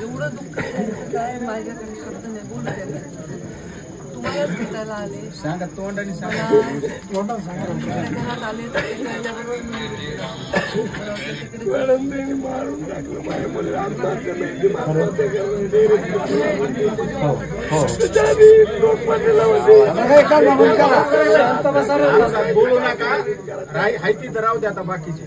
एवढं दुःख काय माझ्याकडे शब्द निघून गेले. तुम्हालाच भेटायला आले, सांगा तोंडाने सांगा आले तर मारून टाकलं माझ्या मुलीला आत्महत्या बोलू नका हायती तर राहू द्या आता बाकीचे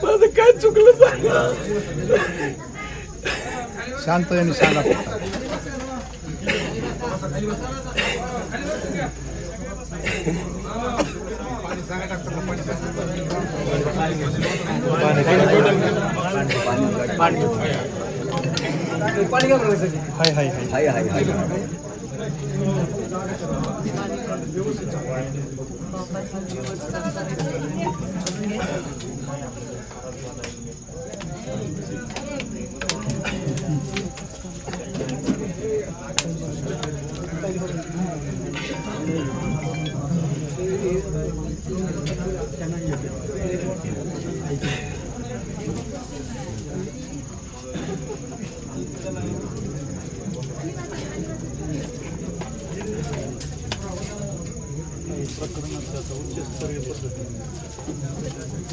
माझं काय चुकलं सांगा शांततेने सांगा हाय हाय हाय हाय हाय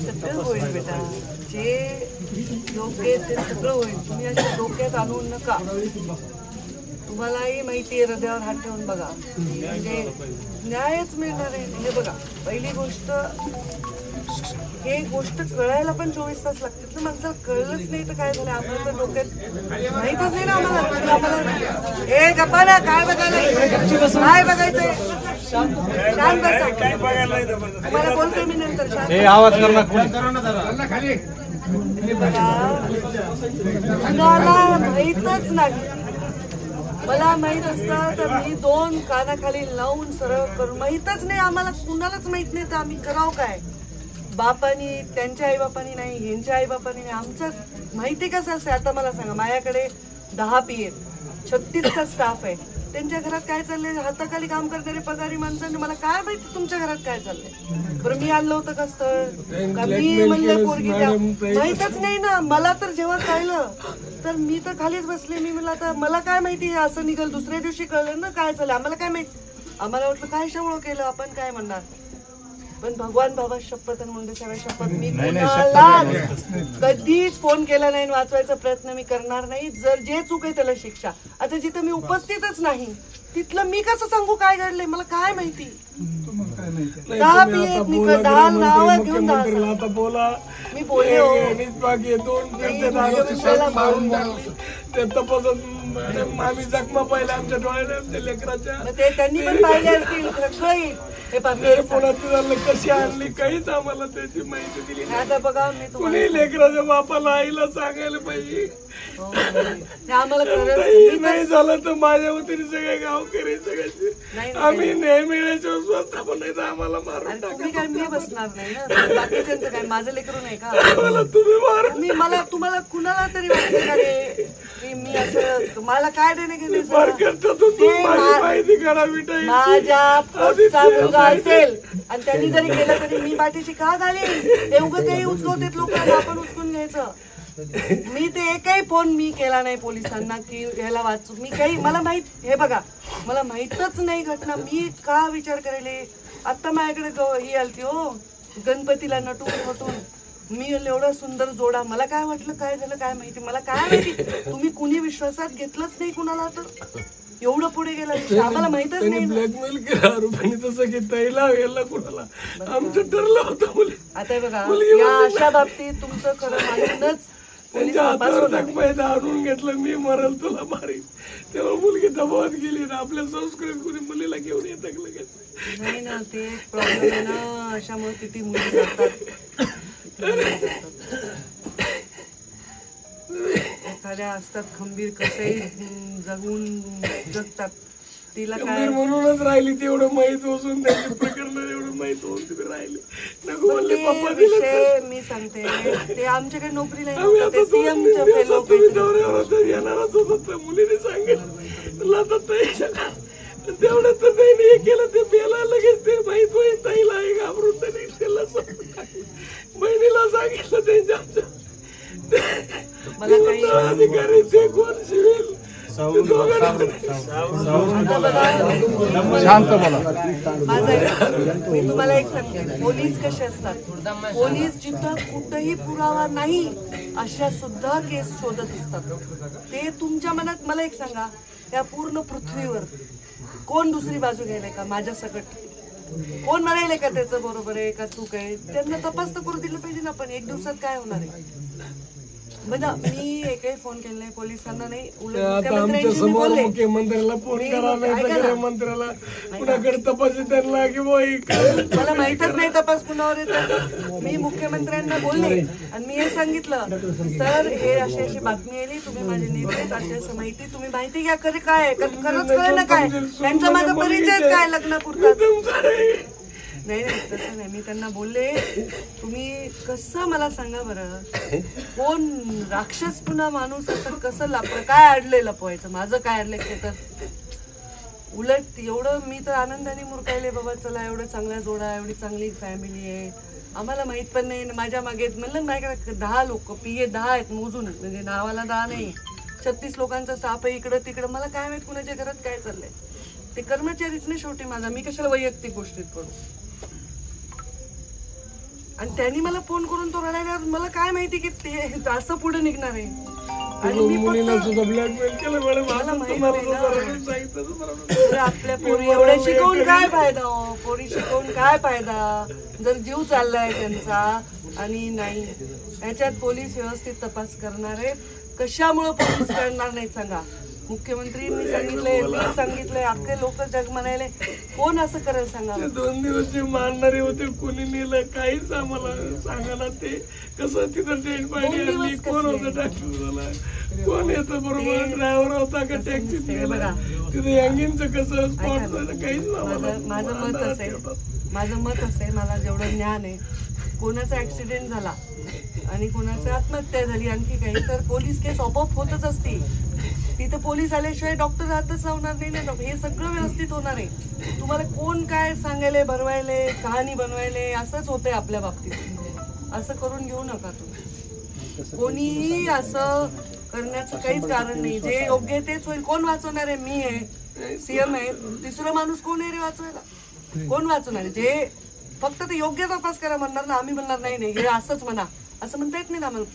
सगळं होईल बेटा, जे योग्य ते सगळं होईल. तुम्ही अशा डोक्यात आणू नका. तुम्हालाही माहिती आहे, हृदयावर हात ठेवून बघा, म्हणजे न्यायच मिळणार आहे. हे बघा, पहिली गोष्ट, हे गोष्ट कळायला पण 24 तास लागतात ना. माणसाला कळलंच नाही तर काय झालं, आम्हाला तर डोक्यात माहीतच नाही ना आम्हाला. हे गप्पा ना, काय बघायला, काय बघायचंय, शांत बसा. मला बोलते मी नंतर, शांत आवाज करू नका. बघा, मला माहीतच नाही. मला माहित असतं तर मी 2 कानाखाली लावून सरळ करून, माहीतच नाही आम्हाला, कुणालाच माहित नाही तर आम्ही करावं काय. बापानी, त्यांच्या आईबापानी नाही, ह्यांच्या आईबापानी नाही, आमचं माहिती कसं असते. आता मला सांगा, माझ्याकडे 10 PA, 36चा स्टाफ आहे. त्यांच्या घरात काय चाललंय, हाताखाली काम करणारे पगारी माणसांनी, मला काय माहिती तुमच्या घरात काय चाललंय. बरं, मी आणलं होतं का स्थळ, का मी म्हणलं पोरगी द्या, माहीतच नाही ना मला. तर जेव्हा कळलं तर मी तर खालीच बसले. मी म्हणलं आता मला काय माहिती असं निघाल. दुसऱ्या दिवशी कळलं ना काय झालं, आम्हाला काय माहिती. आम्हाला वाटलं काय शामुळं केलं, आपण काय म्हणणार. पण भगवान बाबा शपथ आणि मुंडे साहेब शपथ, मी कोणाला कधीच फोन केला नाही. वाचवायचा प्रयत्न मी करणार नाही. जर जे चूक आहे त्याला शिक्षा. आता जिथं मी उपस्थितच नाही तिथलं मी कसं सांगू काय घडलंय, मला काय माहिती. 10 PA, 10 नावं घेऊन आता बोला. मी बोलले आम्ही जखमा पाहिल्या आमच्या डोळ्याने, आमच्या लेकराच्या, ते त्यांनी पण पाहिले असतील. कशी आणली काहीच आम्हाला त्याची माहिती दिली. आता बघा, मी तुम्ही लेकराच्या बापाला आईला सांगायला पाहिजे. आम्हाला नाही झालं तर माझ्या वतीने सगळे गावकरी सगळ्याचे आम्ही न्याय मिळायच्या स्वतः पण नाही तर आम्हाला मारून टाका. काय मी बसणार नाही ना, बाकीच्यांचं काय, माझं लेकरू नाही का. तुम्ही मारून मी, मला तुम्हाला कुणाला तरी वाटतं का रे की मी असं, मला काय देणे घेणे. माझ्या पोटचा मुलगा असेल आणि त्यांनी जरी केलं तरी मी पाठीशी का घालेल. एवढं काही उचकवतेत लोकांना, आपण उचकून घ्यायचं. मी ते एकही फोन मी केला नाही पोलिसांना की ह्याला वाचू. मी काही, मला माहित, हे बघा मला माहीतच नाही घटना. मी का विचार करायले. आता माझ्याकडे ही आलती हो गणपतीला नटून मी एवढा सुंदर जोडा. मला काय वाटलं काय झालं काय माहिती, मला काय माहिती. तुम्ही कुणी विश्वासात घेतलंच नाही कुणाला, तर एवढं पुढे गेला आम्हाला माहितच नाही. ब्लॅकमेल केला आरोपांनी तसं की तैला गेला कुणाला, आमचं ठरलं होतं. आता बघा, या अशा बाबतीत तुमचं खरं मानूनच आणून घेतलं. मी मरल तुला मारीन, तेव्हा मुलगी दबावात गेली ना. आपल्या संस्कृतीत कोणी मुलीला घेऊन येतात लगेच. नाही ना, ते प्रॉब्लेम आहे ना. अशामुळे किती मुली जातात. एखाद्या असतात खंबीर, कसेही जगून जगतात. तिला काय म्हणूनच राहिली तेवढं माहित असून त्यांची प्रकरण एवढं माहित होऊन तुम्ही राहिले. नको म्हणले पप्पा विषय मी सांगते, ते आमच्याकडे नोकरीला नव्हतं, ते सीएमच्या फेलो येणारच होत. मुलीने सांगितलं तेवढं तर त्यांनी हे केलं. ते बेला लगेच ते माहित होईल ताईला घाबरून त्यांनी त्याला बहिणीला सांगितलं. त्यांच्या मला काही अधिकारी ते कोण शिवेल शांत बोला. मी तुम्हाला एक सांगते, पोलीस कसे असतात. पोलीस जिथं कुठंही पुरावा नाही अशा सुद्धा केस शोधत असतात. ते तुमच्या मनात, मला एक सांगा, या पूर्ण पृथ्वीवर कोण दुसरी बाजू घ्यायला का माझ्या सकट? कोण म्हणायला का त्याचं बरोबर आहे का चूक आहे? त्यांना तपास तर करू दिलं पाहिजे ना. पण एक दिवसात काय होणार आहे? बघा, मी एकही फोन केला नाही पोलिसांना, नाही. आमच्या समोर मुख्यमंत्र्याला फोन करा, नाही गृहमंत्र्याला कुणाकडे तपास त्यांना की मला माहितच नाही तपास कुणावर येतात. मी मुख्यमंत्र्यांना बोलले आणि मी हे सांगितलं, सर हे अशी अशी बातमी आली, तुम्ही माझे नेते आहेत, अशी असं माहिती, तुम्ही माहिती घ्या. खरं काय खरंच कळलं ना काय त्यांचा माझा परिचय काय लग्नापुरता. नाही नाही, तसं नाही. मी त्यांना बोलले, तुम्ही कसं मला सांगा बरं, कोण राक्षस पुन्हा माणूस असं कसं काय अडलंय लपवायचं? माझं काय अडलंय ते तर उलट एवढं मी तर आनंदाने मुरकायले. बाबा चला, एवढं चांगला जोडा, एवढी चांगली फॅमिली आहे, आम्हाला माहित पण नाही. माझ्या मागे म्हणलं माझ्याकडे 10 लोक PA 10 आहेत मोजून, म्हणजे नावाला 10 नाही, 36 लोकांचा स्टाफ आहे इकडं तिकडं. मला काय माहित कुणाच्या घरात काय चाललंय. ते कर्मचारीच नाही शेवटी माझा, मी कशाला वैयक्तिक गोष्टीत पडू. आणि त्यांनी मला फोन करून तो रडायला, मला काय माहिती की ते असं पुढे निघणार आहे. आणि मी आपल्या पोरी एवढ्या शिकवून काय फायदा हो? पोरी शिकवून काय फायदा जर जीव चाललाय त्यांचा आणि नाही. ह्याच्यात पोलीस व्यवस्थित तपास करणार आहेत. कशामुळे पोलीस करणार नाही सांगा? मुख्यमंत्रींनी सांगितलंय, मी सांगितलंय, अख्खे लोक जग म्हणायले, कोण असं करेल सांगा? 2 दिवस जे मारणारे होते कोणी नेलं काहीच आम्हाला सांगायला. ते कसं तिथं डेड बॉडी आणली, कोण होतं डॉक्टर झाला, कोण येतं बरोबर, ड्रायव्हर होता का टॅक्सीत नेला, तिथे यंगींचं कसं स्पॉट झालं काहीच माझं मत असं मला जेवढं ज्ञान आहे, कोणाचा ऍक्सिडेंट झाला आणि कोणाची आत्महत्या झाली आणखी काही, तर पोलीस केस आपोआप होतच असते. तिथं पोलीस आल्याशिवाय डॉक्टर हातच लावणार नाही ना. हे सगळं व्यवस्थित होणार आहे. तुम्हाला कोण काय सांगायले, भरवायले, कहाणी बनवायले, असंच होतंय आपल्या बाबतीत. असं करून घेऊ नका तुम्ही. कोणीही असं करण्याचं काहीच कारण नाही. जे योग्य आहे तेच होईल. कोण वाचवणार आहे? मी आहे, CM आहे, तिसरा माणूस कोण आहे रे वाचवायला? कोण वाचवणार आहे? जे फक्त ते योग्य तपास करा म्हणणार ना. आम्ही म्हणणार नाही नाही हे असंच म्हणा, असं म्हणता येत नाही ना आम्हाला.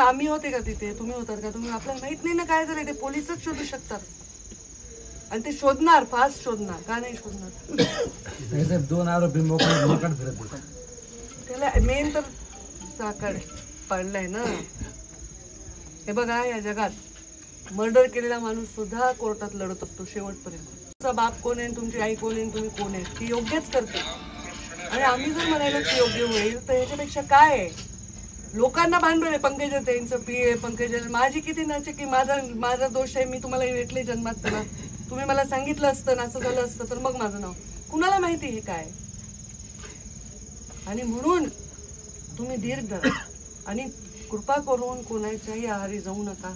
आम्ही होते का तिथे? तुम्ही होतात का? तुम्ही आपल्याला माहित नाही ना काय झालंय. ते पोलीसच शोधू शकतात आणि ते शोधणार, फास्ट शोधणार. का नाही शोधणार? 2 आरोपी मोकाट फिरत, त्याला मेन तर साखर पडलाय ना. हे बघा, या जगात मर्डर केलेला माणूस सुद्धा कोर्टात लढत असतो शेवटपर्यंत. तुमचा बाप कोण आहे, तुमची आई कोण आहे, तुम्ही कोण आहे, ती योग्यच करते. आणि आम्ही जर म्हणायला की योग्य होईल तर ह्याच्यापेक्षा काय आहे? लोकांना भांडवल आहे. पंकजा त्यांचं PA, पंकजा माझी किती नाचे की माझा दोष आहे, मी तुम्हाला भेटले जन्मात ना, तुम्ही मला सांगितलं असतं ना, असं झालं असतं तर मग माझं नाव कुणाला माहिती हे काय. आणि म्हणून तुम्ही धीर धरा आणि कृपा करून कोणाच्याही आहारी जाऊ नका.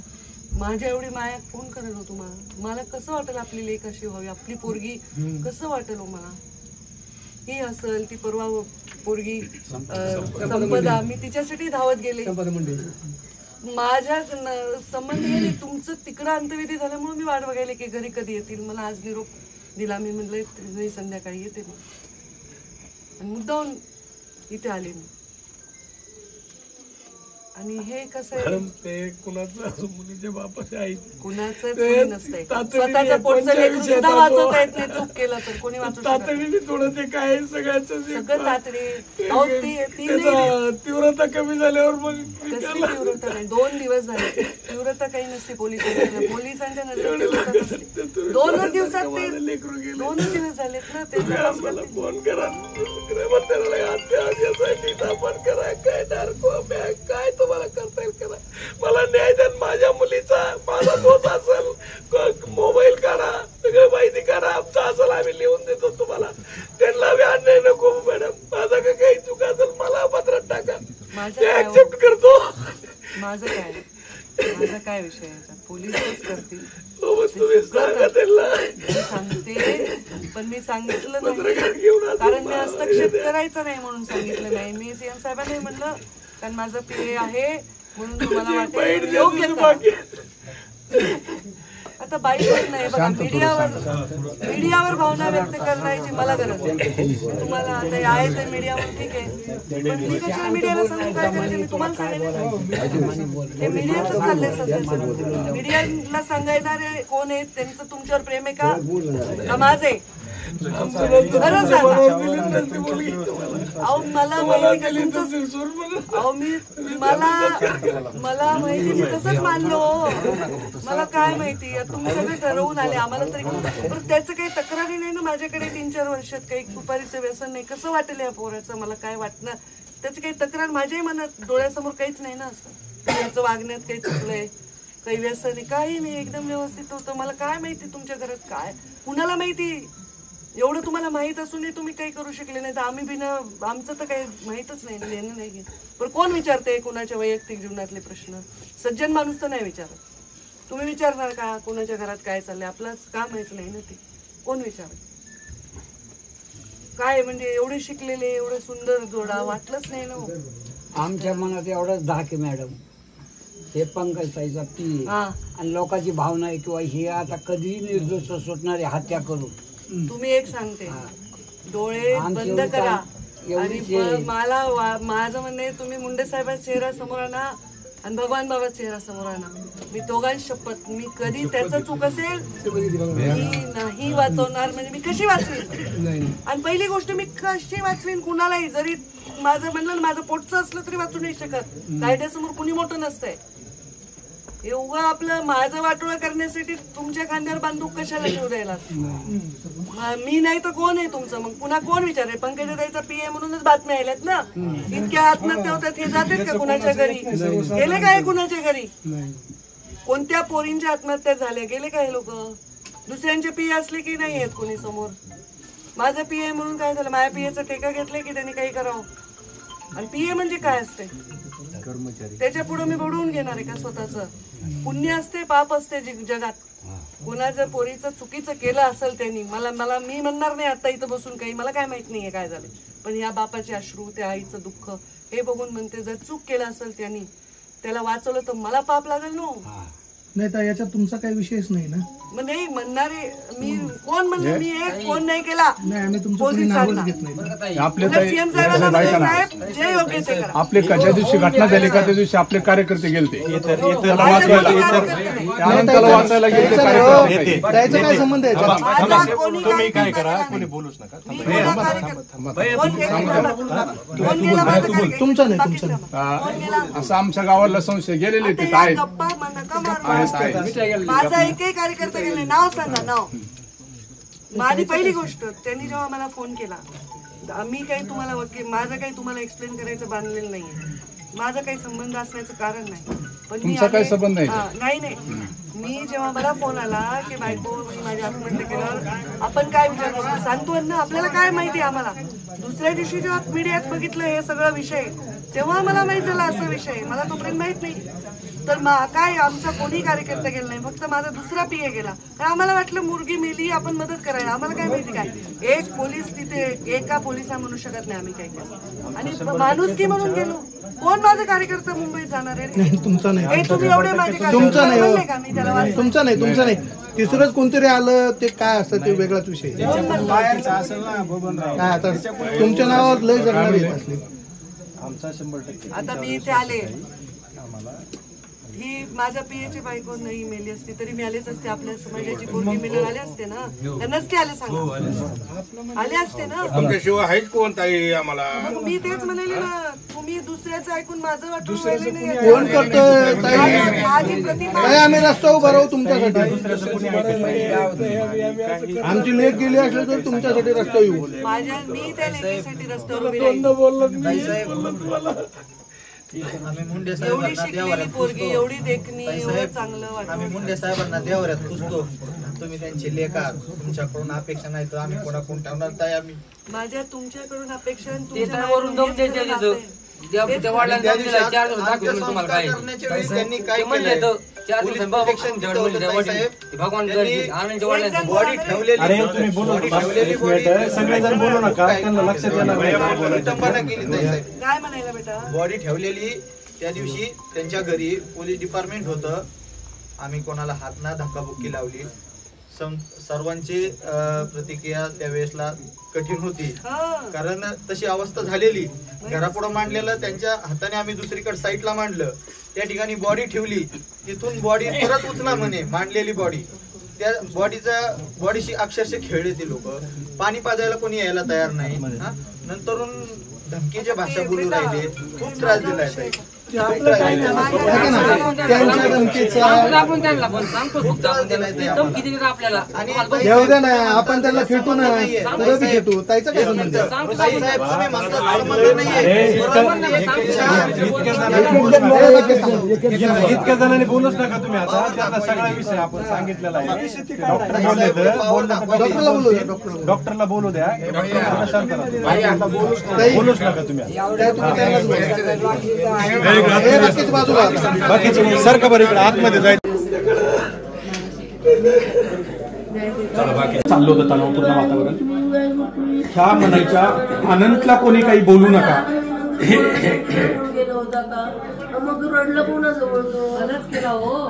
माझ्या एवढी माया कोण करेल हो तुम्हाला? मला कसं वाटेल आपली लेक अशी व्हावी, आपली पोरगी कसं वाटेल हो मला? ही असेल ती परवा पोरगी संपदा, मी तिच्यासाठी धावत गेले. माझ्या संबंध गेले, तुमचं तिकडं अंत्यविधी झाल्यामुळे मी वाट बघायला की घरी कधी येतील. मला आज निरोप दिला, मी म्हणलं संध्याकाळी येते मी, आणि मुद्दाहून इथे आले मी. आणि हे कसं आहे, कारण ते कुणाचं असं मुलीच्या बापाचे आई कुणाचंच ते चुकी नसतंय. तातडीने स्वतःचं पोटचं कोणत्या लेकरू विषयात सुद्धा असो, वाचवता येत नाही चूक केलं तर कोणी वाचू शकत नाही. तातडीने थोडं ते काय सगळ्याच सगळं तातडी. अहो, ती त्याचा तीव्रता कमी झाल्यावर मग कसली तीव्रता नाही. 2 दिवस झाले, तीव्रता काही नसते पोलिसांच्या नजरेत तीव्रता नसते. 2 दिवसात ते लेकरू गेलं 2 दिवस झालेत ना ते. मला फोन करा आपण करा काय नार्को बॅग काय तुम्हाला करता येईल करा, मला न्याय द्या. माझ्या मुलीचा माझा दोष असेल मोबाईल काढा, सगळं माहिती काढा, आमचा असेल आम्ही लिहून देतो तुम्हाला. त्यांना बी अन्याय नको मॅडम, माझा का काही चुका असेल मला पत्रात टाका, ऍक्सेप्ट करतो. माझा काय विषय आहे, पोलीसच करतील. तुम्ही सांगा त्यांना. मी सांगते पण मी सांगितलं पत्रकार नाही घेऊन कारण मी हस्तक्षेप करायचा नाही म्हणून सांगितलं नाही. मी सीएम साहेबांनी म्हणलं कारण माझं पीए आहे म्हणून तुम्हाला वाटेल योग्य करा. आता बाईक नाही बघा, मीडियावर भावना व्यक्त करण्याची मला गरज आहे. तुम्हाला आता आहे ते मीडियावर ठीक आहे, पण मी कशाला मीडियाला सांगू काय करायचं, मी तुम्हाला सांगेन. हे मीडियाच चाललंय सध्या. मीडियाला सांगायणारे कोण आहेत, त्यांचं तुमच्यावर प्रेम आहे का माझे? खरं सांगा. अहो मला माहिती का तुमचं, अहो मला माहिती मी तसंच मानलो. मला काय माहिती, तुम्ही सगळे ठरवून आले आम्हाला तरी. पण त्याचं काही तक्रारी नाही ना माझ्याकडे 3-4 वर्षात. काही सुपारीचं व्यसन नाही. कसं वाटेल या पोराचं, मला काय वाटणार त्याची काही तक्रार माझ्याही मनात डोळ्यासमोर काहीच नाही ना. असं याचं वागण्यात काही चुकलंय, काही व्यसन आहे काही नाही, एकदम व्यवस्थित होतं. मला काय माहिती तुमच्या घरात काय, कुणाला माहिती. एवढं तुम्हाला माहित असूनही तुम्ही काही करू शकले नाही तर आम्ही बिना आमचं तर काही माहितच नाही, लेणं नाही घेत. पण कोण विचारते कुणाच्या वैयक्तिक जीवनातले प्रश्न? सज्जन माणूस तर नाही विचारत. तुम्ही विचारणार का कुणाच्या घरात काय चाललंय? आपलंच काम आहेच नाही ना ते. कोण विचारत काय? म्हणजे एवढे शिकलेले एवढे सुंदर जोडा वाटलंच नाही ना. आमच्या मनात एवढाच धाक आहे मॅडम, हे पंकज ताईचा पी आणि लोकांची भावना आहे किंवा हे आता कधीही निर्दोष सुटणार आहे हत्या करून. तुम्ही एक सांगते, डोळे बंद करा आणि मला माझं म्हणणं आहे तुम्ही मुंडे साहेबांचा चेहरा समोर आणा आणि भगवान बाबाचा चेहरा समोर आणा. मी दोघांची शपथ, मी कधी त्याचं चूक असेल मी नाही वाचवणार. म्हणजे मी कशी वाचवीन, आणि पहिली गोष्ट मी कशी वाचवीन कुणालाही, जरी माझं म्हणलं माझं पोटचं असलं तरी वाचू नाही शकत. कायद्यासमोर कुणी मोठं नसतंय. एवढं आपलं माझं वाटोळं करण्यासाठी तुमच्या खांद्यावर बांधूक कशाला ठेवू द्यायला? मी नाही तर कोण आहे तुमचं? मग पुन्हा कोण विचारेल? पंकजाताईचा पीए म्हणूनच बातम्या आल्यात ना. इतक्या आत्महत्या होतात, हे जातात का कुणाच्या घरी? गेले काय कुणाच्या घरी? कोणत्या पोरींच्या आत्महत्या झाल्या? गेले काय लोक? दुसऱ्यांचे पीए असले की नाही आहेत कोणी समोर. माझं पीए म्हणून काय झालं? माझ्या पीएचा ठेका घेतलाय की त्यांनी काही करावं? आणि पीए म्हणजे काय असते त्याच्या पुढे मी बडवून घेणार आहे का स्वतःच? पुण्य असते पाप असते जगात. कोणा जर पोरीचं चुकीचं केलं असेल त्यांनी, मी म्हणणार नाही आता इथं बसून काही, मला काय माहित नाहीये काय झालं. पण या बापाचे अश्रू, त्या आईचं दुःख हे बघून म्हणते जर चूक केलं असेल त्यांनी, त्याला वाचवलं तर मला पाप लागेल नो. नाही तर याच्यात तुमचा काही विषयच नाही ना. मग नाही म्हणणारे मी कोण म्हणलं? मी एक फोन नाही केला. नाही आम्ही तुमचं नावच घेत नाही. सीएम साहेबांना साहेब जे योग्य ते करा. आपले ज्या दिवशी घटना झाली का त्या दिवशी आपले कार्यकर्ते गेलते, त्याला वाचायला गेले. त्याचा काय संबंध आहे? तुम्ही काय करा, कोणी बोलूच नका. तुमचा नाही. असं आमच्या गावाला संशय गेलेले तिथे आहेत. माझा एकही कार्यकर्ता गेले. नाव सांगा नाव. माझी पहिली गोष्ट, त्यांनी जेव्हा मला फोन केला, मी काही तुम्हाला माझं काही तुम्हाला एक्सप्लेन करायचं बांधलेलं नाहीये. माझा काही संबंध असण्याचं कारण नाही. पण मी काही संबंध नाही. मी जेव्हा मला फोन आला की बायको माझी आत्महत्या केल्यावर आपण काय विचार करतो सांगतो ना, आपल्याला काय माहिती आम्हाला. दुसऱ्या दिवशी जेव्हा मीडियात बघितलं हे सगळं विषय, तेव्हा मला माहित झाला असा विषय. मला तोपर्यंत माहित नाही. तर काय आमचा कोणी कार्यकर्ता गेला नाही, फक्त माझा दुसरा पीए गेला. तर आम्हाला वाटलं मुलगी मेली आपण मदत करायला. आम्हाला काय माहिती काय एक पोलीस तिथे एका पोलिसा म्हणू शकत नाही आम्ही काही केलं. आणि माणुसकी म्हणून गेलो. कोण माझा कार्यकर्ता मुंबईत जाणार आहे? तुमचा नाही. तुम्ही एवढे माझे तुमचा नाही. तुमचा नाही. तिसरंच कोणतरी आलं ते काय असतं ते वेगळाच विषय. काय आता तुमच्या नावावर लय जगणार असले. आता मी इथे आले ही माझ्या पियेची बायको नाही मेली असती तरी मिळालीच असते. आपल्या समाजाची पोरगी मिळून आले असते ना, त्यांनाच ते आले सांगा, आले असते ना. तुमच्याशिवाय आहेच कोण ताई आम्हाला? मग मी तेच म्हणाले ना, तुम्ही दुसऱ्याचं ऐकून माझं वाटून राहिले नाही. कोण करतोय ताई? माझी प्रतिमा ताई आम्ही रस्ता उभा राहू तुमच्यासाठी. आमची लेख गेली असली तर तुमच्यासाठी रस्ता येऊ. मी त्या लेकीसाठी रस्त्यावर उभी राहिली. आम्ही मुंडे एवढी साहेबांना शिकलेली पोरगी, एवढी देखणी, एवढं चांगलं आम्ही वाटतं. मुंडे साहेबांना देवाऱ्यात पुजतो. तुम्ही त्यांची लेखा, तुमच्याकडून अपेक्षा नाही तर आम्ही कोणाकडून ठेवणार ताई. आम्ही माझ्या तुमच्याकडून अपेक्षा आणि ते तुमच्या तर वरून दम नावातून हेच द्यायचे खरं तिथं. नातं आहे. त्या वडिलांनी त्या दम दिवशी दिला, 4 दिवस आमच्या दाखवलं तुम्हाला संस्कार काय. करण्याच्या वेळी त्यांनी काय ते म्हणले केलंय? तर 4 पोलीस दिवस प्रोटेक्शन तुमच्या तिथं होतं ताई साहेब. भगवान त्यांनी गर्दी आनंदच्या वडिलांनी बॉडी ठेवलेली, अरे तुम्ही बोलू बॉडी नका. ठेवलेली एक मिनिट, सगळेजण बोलू नका. त्यांना लक्षात येणार नाही. विटंबना केली ताई साहेब. काय म्हणायला बेटा? बॉडी ठेवलेली त्या दिवशी त्यांच्या घरी पोलीस डिपार्टमेंट होतं. आम्ही कोणाला हात ना धक्काबुक्की लावली. सर्वांची प्रतिक्रिया त्यावेळेसला कठीण होती, कारण तशी अवस्था झालेली. घरापुढं मांडलेलं त्यांच्या हाताने आम्ही दुसरीकडे साईडला मांडलं. त्या ठिकाणी बॉडी ठेवली, तिथून बॉडी परत उचला म्हणे मांडलेली बॉडी. त्या बॉडीशी अक्षरशः खेळले ते लोक. पाणी पाजायला कोणी यायला तयार नाही. नंतरून धमकीच्या भाषा बोलू राहिले. खूप त्रास दिलाय ताई. त्यांच्या धमकीचा आपण त्यांना पण सांगतो फक्त आपण त्यांना धमकी दिली तर आपल्याला. येऊ द्या ना, आपण त्यांना खेटू ना, पुढे बी खेटू. ताईचं काय संबंध? ताई साहेब तुम्ही म्हणता संबंध नाहीये. इतक्या जणांनी बोलूच नका तुम्ही. आता त्यांना सगळा विषय आपण सांगितलेला आहे. डॉक्टर बोलले तर डॉक्टरला बोलू द्या, डॉक्टरला. डॉक्टरला बोलू द्या. डॉक्टर शांत राहा. बोलूच नका तुम्ही. त्या तुम्ही त्यांनाच बोला. हे बाकीची बाजूला. बाकीचे सारखं बरं इकडे आतमध्ये जायचं. चाललं होतं तणावपूर्ण वातावरण. ह्या म्हणायच्या अनंतला कोणी काही बोलू नका. गेला होता का मग रडलं कोणाजवळ तो मलाच केला हो.